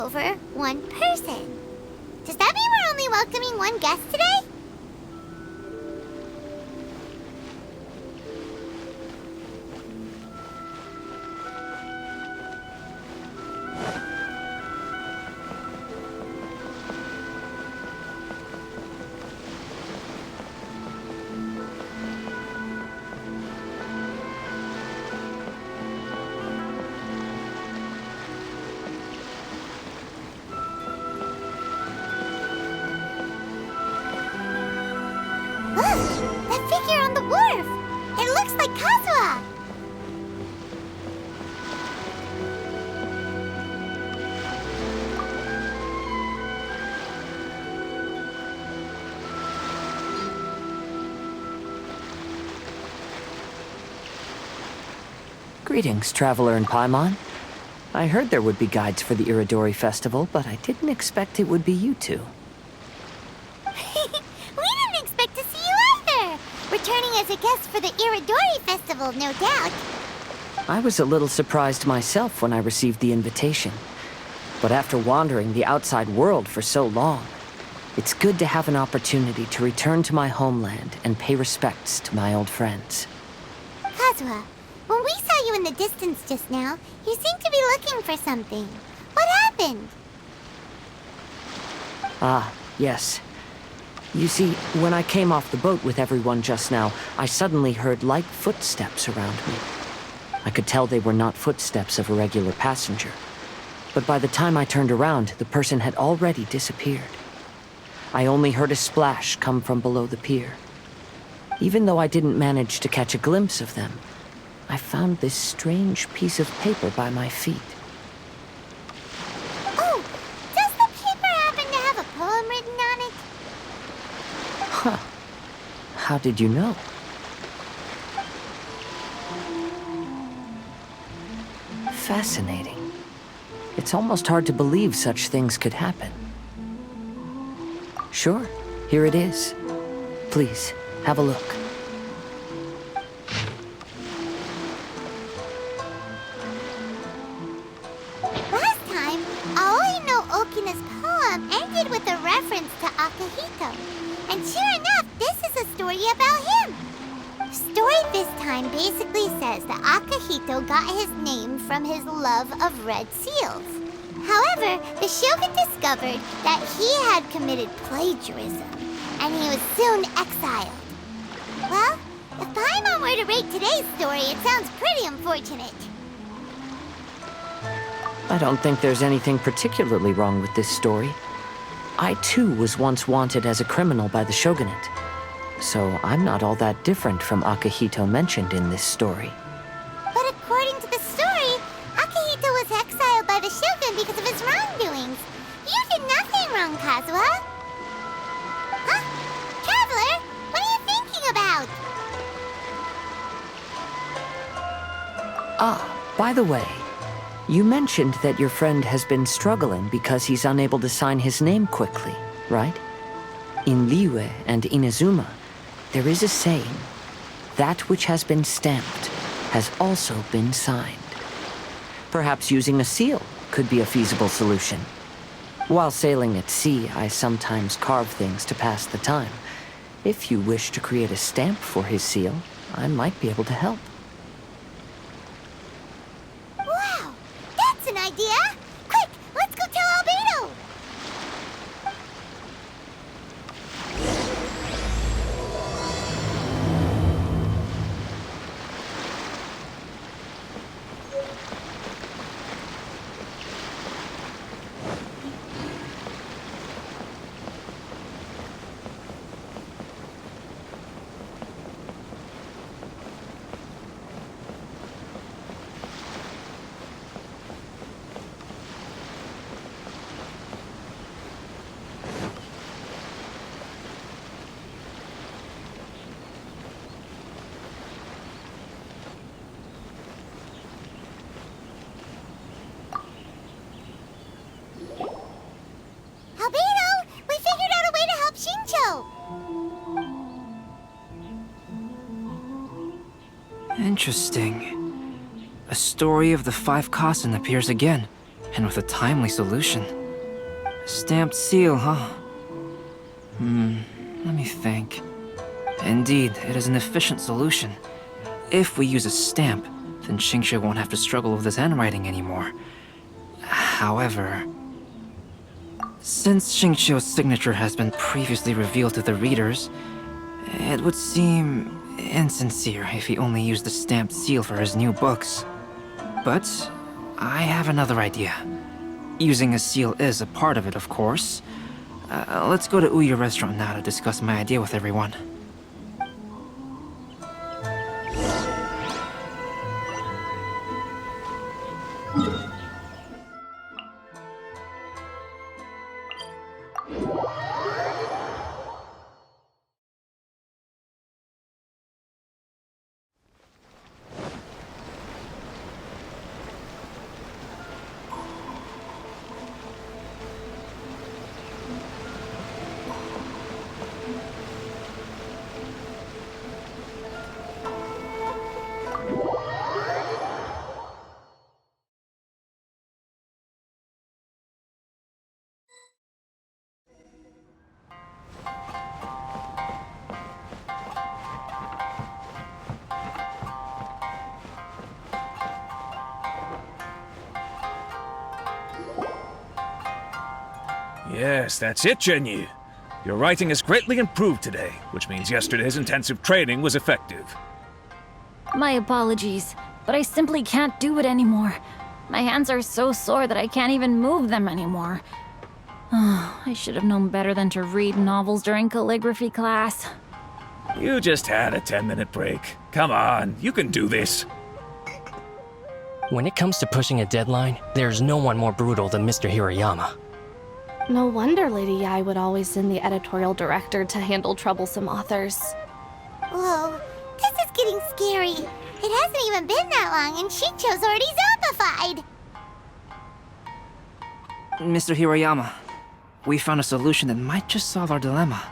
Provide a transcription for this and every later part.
over one person. Does that mean we're only welcoming one guest today? That figure on the wharf! It looks like Kazuha! Greetings, traveler in Paimon. I heard there would be guides for the Iridori festival, but I didn't expect it would be you two. Returning as a guest for the Iridori festival, no doubt. I was a little surprised myself when I received the invitation. But after wandering the outside world for so long, it's good to have an opportunity to return to my homeland and pay respects to my old friends. Kazuha, when we saw you in the distance just now, you seemed to be looking for something. What happened? Ah, yes. You see, when I came off the boat with everyone just now, I suddenly heard light footsteps around me. I could tell they were not footsteps of a regular passenger. But by the time I turned around, the person had already disappeared. I only heard a splash come from below the pier. Even though I didn't manage to catch a glimpse of them, I found this strange piece of paper by my feet. Oh, does the paper happen to have a poem written on it? Huh. How did you know? Fascinating. It's almost hard to believe such things could happen. Sure, here it is. Please, have a look. Last time, Aoi no Okina's poem ended with a reference to Akihito. And sure enough, this is a story about him. The story this time basically says that Akihito got his name from his love of red seals. However, the shogun discovered that he had committed plagiarism, and he was soon exiled. Well, if Paimon were to rate today's story, it sounds pretty unfortunate. I don't think there's anything particularly wrong with this story. I too was once wanted as a criminal by the shogunate, so I'm not all that different from Akihito mentioned in this story. But according to the story, Akihito was exiled by the shogun because of his wrongdoings. You did nothing wrong, Kazuha. Huh? Traveler, what are you thinking about? Ah, by the way, you mentioned that your friend has been struggling because he's unable to sign his name quickly, right? In Liyue and Inazuma, there is a saying, that which has been stamped has also been signed. Perhaps using a seal could be a feasible solution. While sailing at sea, I sometimes carve things to pass the time. If you wish to create a stamp for his seal, I might be able to help. Wow, that's an idea! Quick, let's go tell Albedo! Interesting. A story of the 5 Kasen appears again. and with a timely solution. Stamped seal, huh? Let me think. Indeed, it is an efficient solution. If we use a stamp, then Xingqiu won't have to struggle with his handwriting anymore. However, since Xingqiu's signature has been previously revealed to the readers, it would seem insincere if he only used the stamped seal for his new books. But I have another idea. Using a seal is a part of it, of course. Let's go to Ouya restaurant now to discuss my idea with everyone. Yes, that's it, Zhenyu. Your writing has greatly improved today, which means yesterday's intensive training was effective. My apologies, but I simply can't do it anymore. My hands are so sore that I can't even move them anymore. I should have known better than to read novels during calligraphy class. You just had a 10-minute break. Come on, you can do this. When it comes to pushing a deadline, there's no one more brutal than Mr. Hirayama. No wonder Lady Yai would always send the editorial director to handle troublesome authors. Whoa, this is getting scary. It hasn't even been that long and Xingqiu's already zombified. Mr. Hirayama, we found a solution that might just solve our dilemma.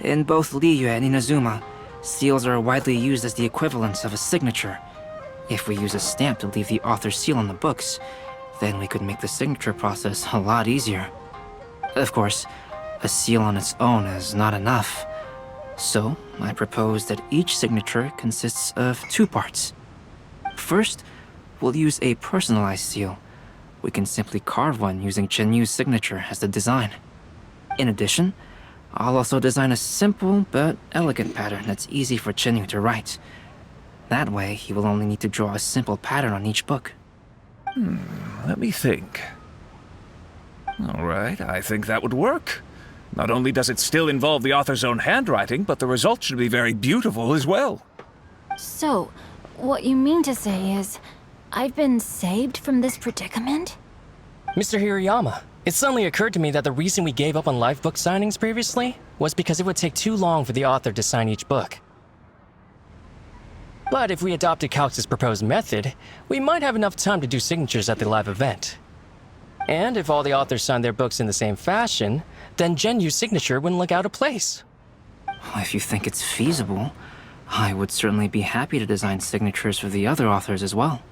In both Liyue and Inazuma, seals are widely used as the equivalents of a signature. If we use a stamp to leave the author's seal on the books, then we could make the signature process a lot easier. Of course, a seal on its own is not enough. So, I propose that each signature consists of two parts. First, we'll use a personalized seal. We can simply carve one using Zhenyu's signature as the design. In addition, I'll also design a simple but elegant pattern that's easy for Zhenyu to write. That way, he will only need to draw a simple pattern on each book. Let me think. Alright, I think that would work. Not only does it still involve the author's own handwriting, but the result should be very beautiful as well. So, what you mean to say is, I've been saved from this predicament? Mr. Hirayama, it suddenly occurred to me that the reason we gave up on live book signings previously was because it would take too long for the author to sign each book. But if we adopted Calx's proposed method, we might have enough time to do signatures at the live event. And if all the authors signed their books in the same fashion, then Zhenyu's signature wouldn't look out of place. If you think it's feasible, I would certainly be happy to design signatures for the other authors as well.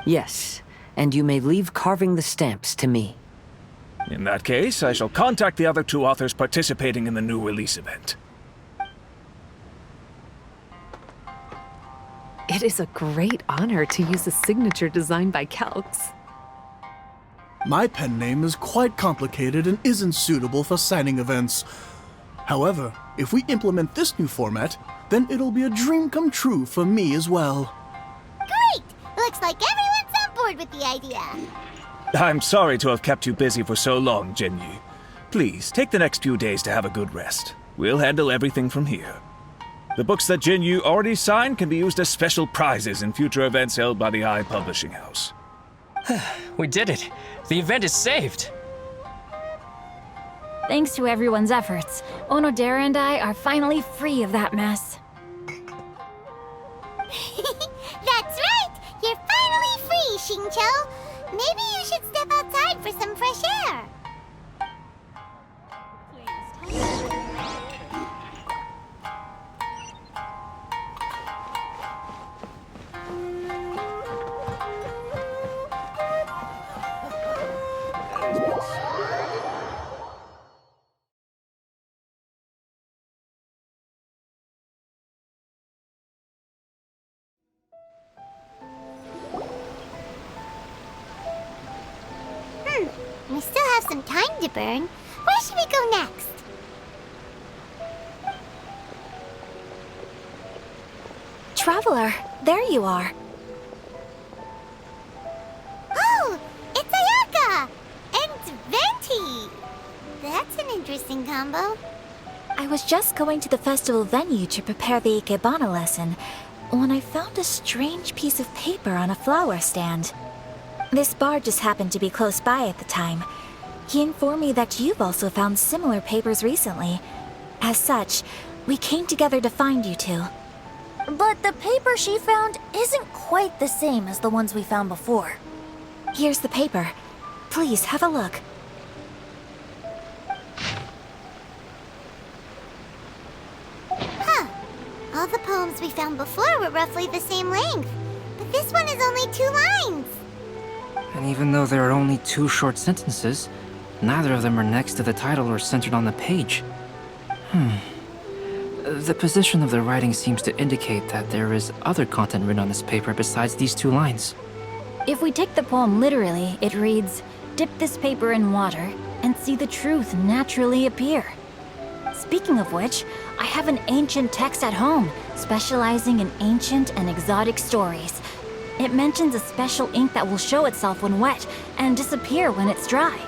Yes, and you may leave carving the stamps to me. In that case, I shall contact the other two authors participating in the new release event. It is a great honor to use a signature designed by Calx. My pen name is quite complicated and isn't suitable for signing events. However, if we implement this new format, then it'll be a dream come true for me as well. Great! Looks like everyone's on board with the idea. I'm sorry to have kept you busy for so long, Zhenyu. Please, take the next few days to have a good rest. We'll handle everything from here. The books that Zhenyu already signed can be used as special prizes in future events held by the Eye Publishing House. We did it! The event is saved! Thanks to everyone's efforts, Onodera and I are finally free of that mess. That's right! You're finally free, Xingqiu! Maybe you should step outside for some fresh air. We still have some time to burn. Where should we go next? Traveler, there you are. Oh, it's Ayaka! And Venti! That's an interesting combo. I was just going to the festival venue to prepare the Ikebana lesson when I found a strange piece of paper on a flower stand. This bard just happened to be close by at the time. He informed me that you've also found similar papers recently. As such, we came together to find you two. But the paper she found isn't quite the same as the ones we found before. Here's the paper. Please, have a look. Huh. All the poems we found before were roughly the same length. But this one is only 2 lines. And even though there are only 2 short sentences, neither of them are next to the title or centered on the page. The position of the writing seems to indicate that there is other content written on this paper besides these 2 lines. If we take the poem literally, it reads, "Dip this paper in water and see the truth naturally appear." Speaking of which, I have an ancient text at home, specializing in ancient and exotic stories. It mentions a special ink that will show itself when wet and disappear when it's dry.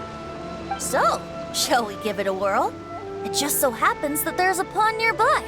So, shall we give it a whirl? It just so happens that there's a pond nearby.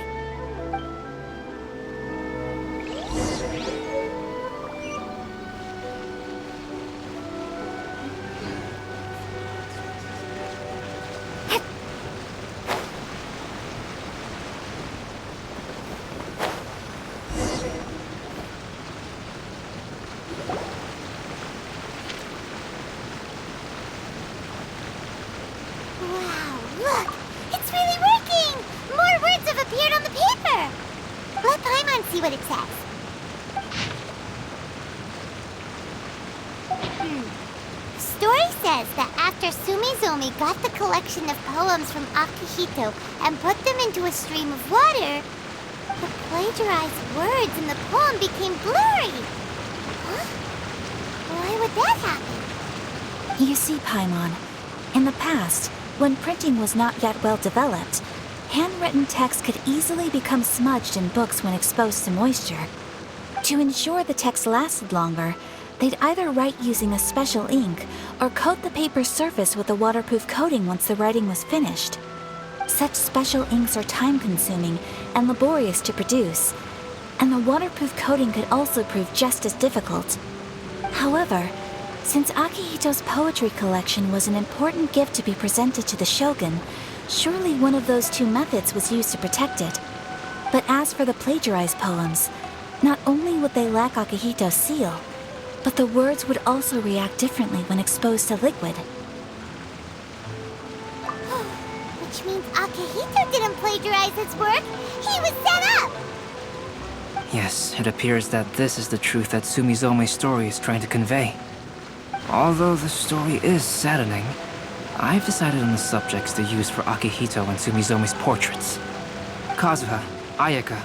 Wow, look! It's really working! More words have appeared on the paper! Let Paimon see what it says. Story says that after Sumizomi got the collection of poems from Akihito and put them into a stream of water, the plagiarized words in the poem became blurry. Huh? Why would that happen? You see, Paimon, in the past, when printing was not yet well developed, handwritten text could easily become smudged in books when exposed to moisture. To ensure the text lasted longer, they'd either write using a special ink or coat the paper's surface with a waterproof coating once the writing was finished. Such special inks are time-consuming and laborious to produce, and the waterproof coating could also prove just as difficult. However, since Akihito's poetry collection was an important gift to be presented to the shogun, surely one of those 2 methods was used to protect it. But as for the plagiarized poems, not only would they lack Akihito's seal, but the words would also react differently when exposed to liquid. Which means Akihito didn't plagiarize his work. He was set up! Yes, it appears that this is the truth that Sumizome's story is trying to convey. Although the story is saddening, I've decided on the subjects to use for Akihito and Sumizome's portraits. Kazuha, Ayaka,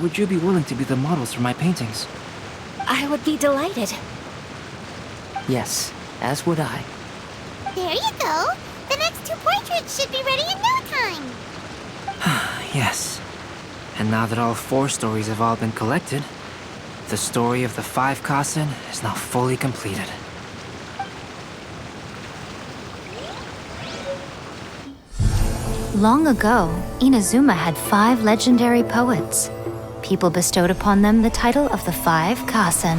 would you be willing to be the models for my paintings? I would be delighted. Yes, as would I. There you go! The next 2 portraits should be ready in no time! Yes. And now that all 4 stories have all been collected, the story of the 5 Kasen is now fully completed. Long ago, Inazuma had 5 legendary poets. People bestowed upon them the title of the 5 Kasen.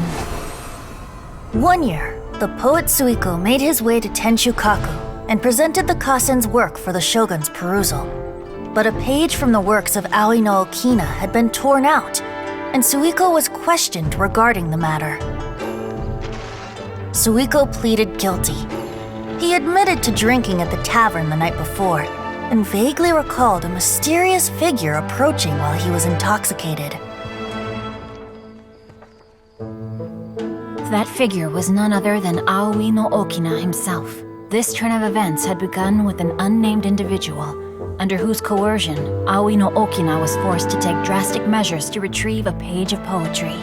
One year, the poet Suiko made his way to Tenshukaku and presented the Kasen's work for the shogun's perusal. But a page from the works of Aoi no Okina had been torn out, and Suiko was questioned regarding the matter. Suiko pleaded guilty. He admitted to drinking at the tavern the night before, and vaguely recalled a mysterious figure approaching while he was intoxicated. That figure was none other than Aoi no Okina himself. This turn of events had begun with an unnamed individual, under whose coercion, Aoi no Okina was forced to take drastic measures to retrieve a page of poetry.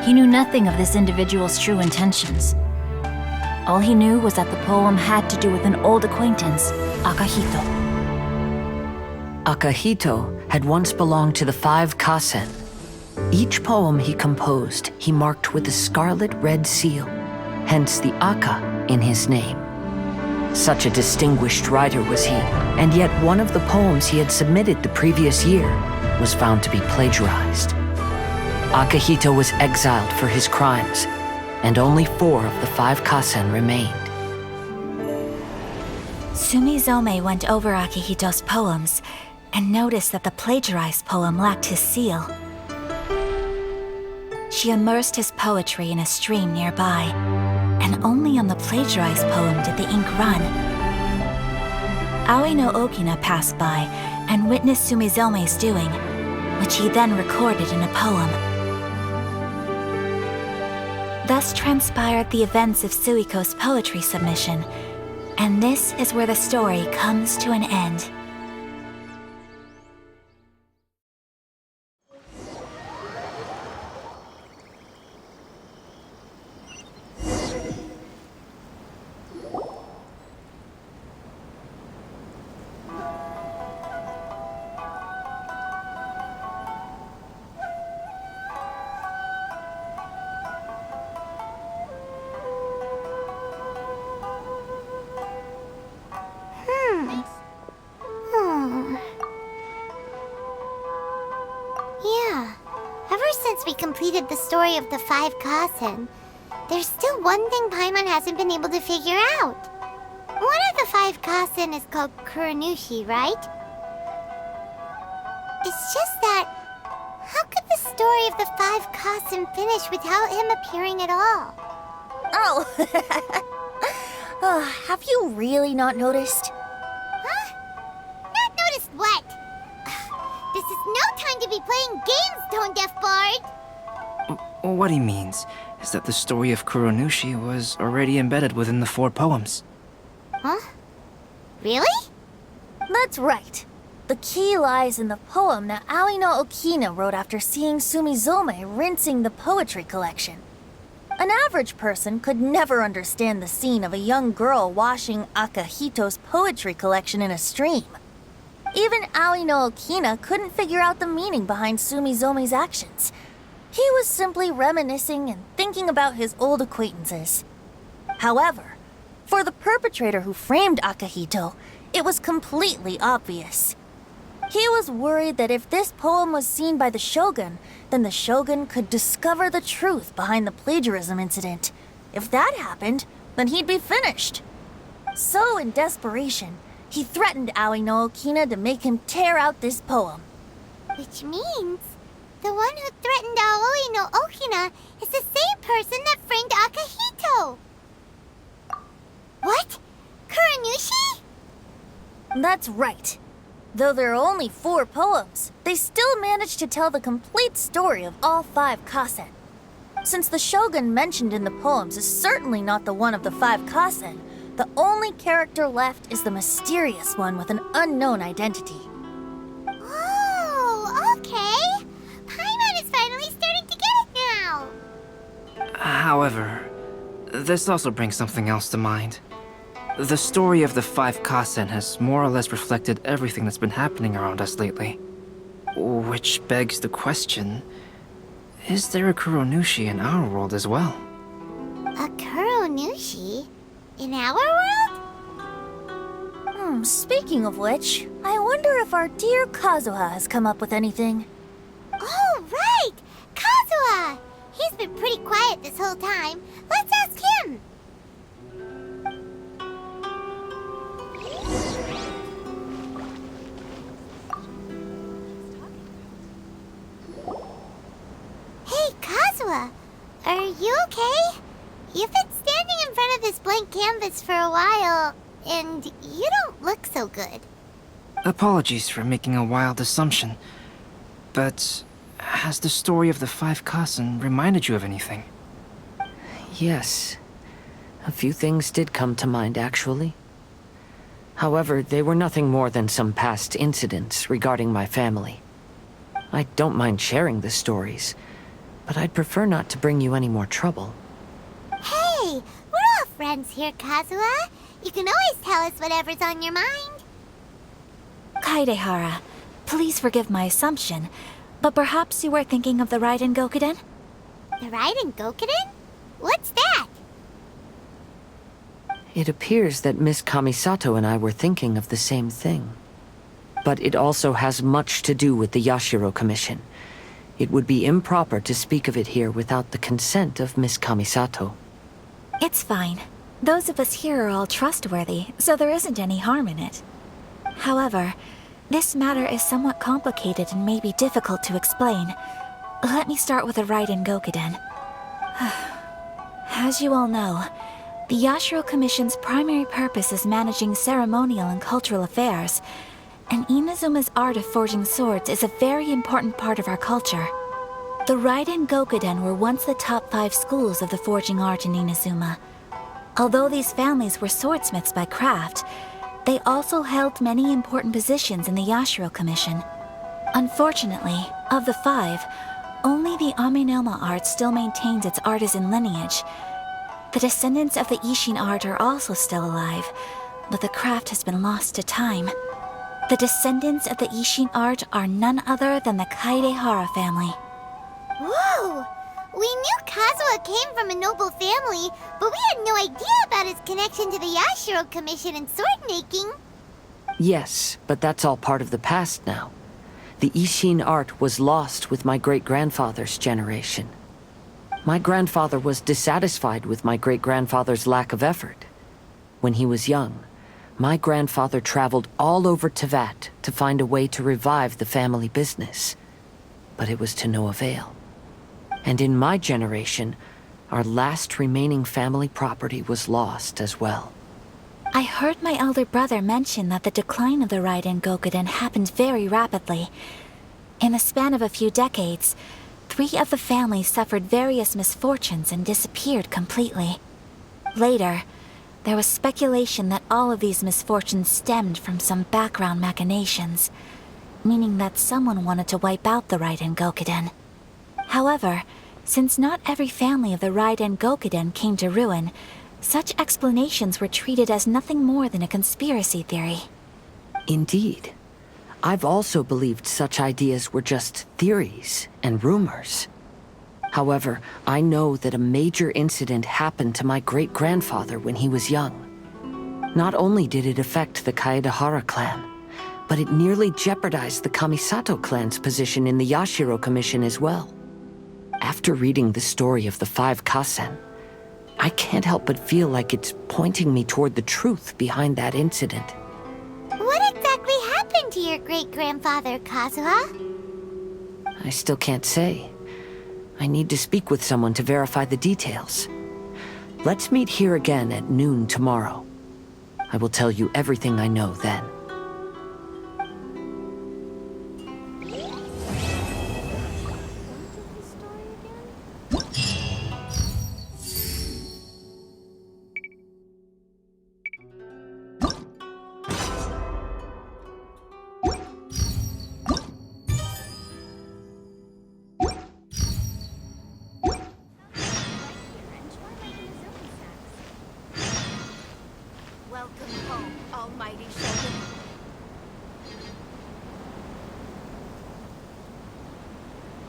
He knew nothing of this individual's true intentions. All he knew was that the poem had to do with an old acquaintance, Akahito. Akahito had once belonged to the 5 Kasen. Each poem he composed, he marked with a scarlet red seal, hence the Aka in his name. Such a distinguished writer was he, and yet one of the poems he had submitted the previous year was found to be plagiarized. Akahito was exiled for his crimes, and only 4 of the 5 Kasen remained. Sumizome went over Akihito's poems and noticed that the plagiarized poem lacked his seal. She immersed his poetry in a stream nearby, and only on the plagiarized poem did the ink run. Aoi no Okina passed by and witnessed Sumizome's doing, which he then recorded in a poem. Thus transpired the events of Suiko's poetry submission, and this is where the story comes to an end. Yeah. Ever since we completed the story of the 5 Kasen, there's still one thing Paimon hasn't been able to figure out. One of the 5 Kasen is called Kuranushi, right? It's just that, how could the story of the 5 Kasen finish without him appearing at all? Oh, have you really not noticed? Huh? Not noticed what? This is no time to be playing games, tone-deaf bard! What he means is that the story of Kuranushi was already embedded within the 4 poems. Huh? Really? That's right. The key lies in the poem that Aoi no Okina wrote after seeing Sumizome rinsing the poetry collection. An average person could never understand the scene of a young girl washing Akahito's poetry collection in a stream. Even Aoi no Okina couldn't figure out the meaning behind Sumizome's actions. He was simply reminiscing and thinking about his old acquaintances. However, for the perpetrator who framed Akahito, it was completely obvious. He was worried that if this poem was seen by the Shogun, then the Shogun could discover the truth behind the plagiarism incident. If that happened, then he'd be finished. So, in desperation, he threatened Aoi no Okina to make him tear out this poem. Which means the one who threatened Aoi no Okina is the same person that framed Akahito. What? Kuranushi? That's right. Though there are only 4 poems, they still managed to tell the complete story of all 5 Kasen. Since the Shogun mentioned in the poems is certainly not the one of the 5 Kasen, the only character left is the mysterious one with an unknown identity. Oh, okay. Paimon is finally starting to get it now. However, this also brings something else to mind. The story of the 5 Kasen has more or less reflected everything that's been happening around us lately. Which begs the question, is there a Kuranushi in our world as well? A Kuranushi? In our world? Speaking of which, I wonder if our dear Kazuha has come up with anything. Oh, right! Kazuha! He's been pretty quiet this whole time. Let's ask him! Hey, Kazuha! Are you okay? You've been standing in front of this blank canvas for a while, and you don't look so good. Apologies for making a wild assumption, but has the story of the 5 Kasen reminded you of anything? Yes. A few things did come to mind, actually. However, they were nothing more than some past incidents regarding my family. I don't mind sharing the stories, but I'd prefer not to bring you any more trouble. Hey, we're all friends here, Kazuha. You can always tell us whatever's on your mind. Kaidehara, please forgive my assumption, but perhaps you were thinking of the Raiden Gokuden? The Raiden Gokuden? What's that? It appears that Miss Kamisato and I were thinking of the same thing. But it also has much to do with the Yashiro Commission. It would be improper to speak of it here without the consent of Miss Kamisato. It's fine. Those of us here are all trustworthy, so there isn't any harm in it. However, this matter is somewhat complicated and may be difficult to explain. Let me start with the Raiden Gokuden. As you all know, the Yashiro Commission's primary purpose is managing ceremonial and cultural affairs, and Inazuma's art of forging swords is a very important part of our culture. The Raiden Gokuden were once the top 5 schools of the forging art in Inazuma. Although these families were swordsmiths by craft, they also held many important positions in the Yashiro Commission. Unfortunately, of the 5, only the Amenoma art still maintains its artisan lineage. The descendants of the Ishin art are also still alive, but the craft has been lost to time. The descendants of the Ishin art are none other than the Kaidehara family. Whoa! We knew Kazuha came from a noble family, but we had no idea about his connection to the Yashiro Commission and sword making. Yes, but that's all part of the past now. The Ishin art was lost with my great-grandfather's generation. My grandfather was dissatisfied with my great-grandfather's lack of effort. When he was young, my grandfather traveled all over Teyvat to find a way to revive the family business. But it was to no avail. And in my generation, our last remaining family property was lost as well. I heard my elder brother mention that the decline of the Raiden Gokuden happened very rapidly. In the span of a few decades, 3 of the families suffered various misfortunes and disappeared completely. Later, there was speculation that all of these misfortunes stemmed from some background machinations, meaning that someone wanted to wipe out the Raiden Gokuden. However, since not every family of the Raiden Gokuden came to ruin, such explanations were treated as nothing more than a conspiracy theory. Indeed. I've also believed such ideas were just theories and rumors. However, I know that a major incident happened to my great-grandfather when he was young. Not only did it affect the Kaedehara clan, but it nearly jeopardized the Kamisato clan's position in the Yashiro Commission as well. After reading the story of the 5 Kasen, I can't help but feel like it's pointing me toward the truth behind that incident. What exactly happened to your great-grandfather, Kazuha? I still can't say. I need to speak with someone to verify the details. Let's meet here again at noon tomorrow. I will tell you everything I know then. Welcome home, almighty shogun.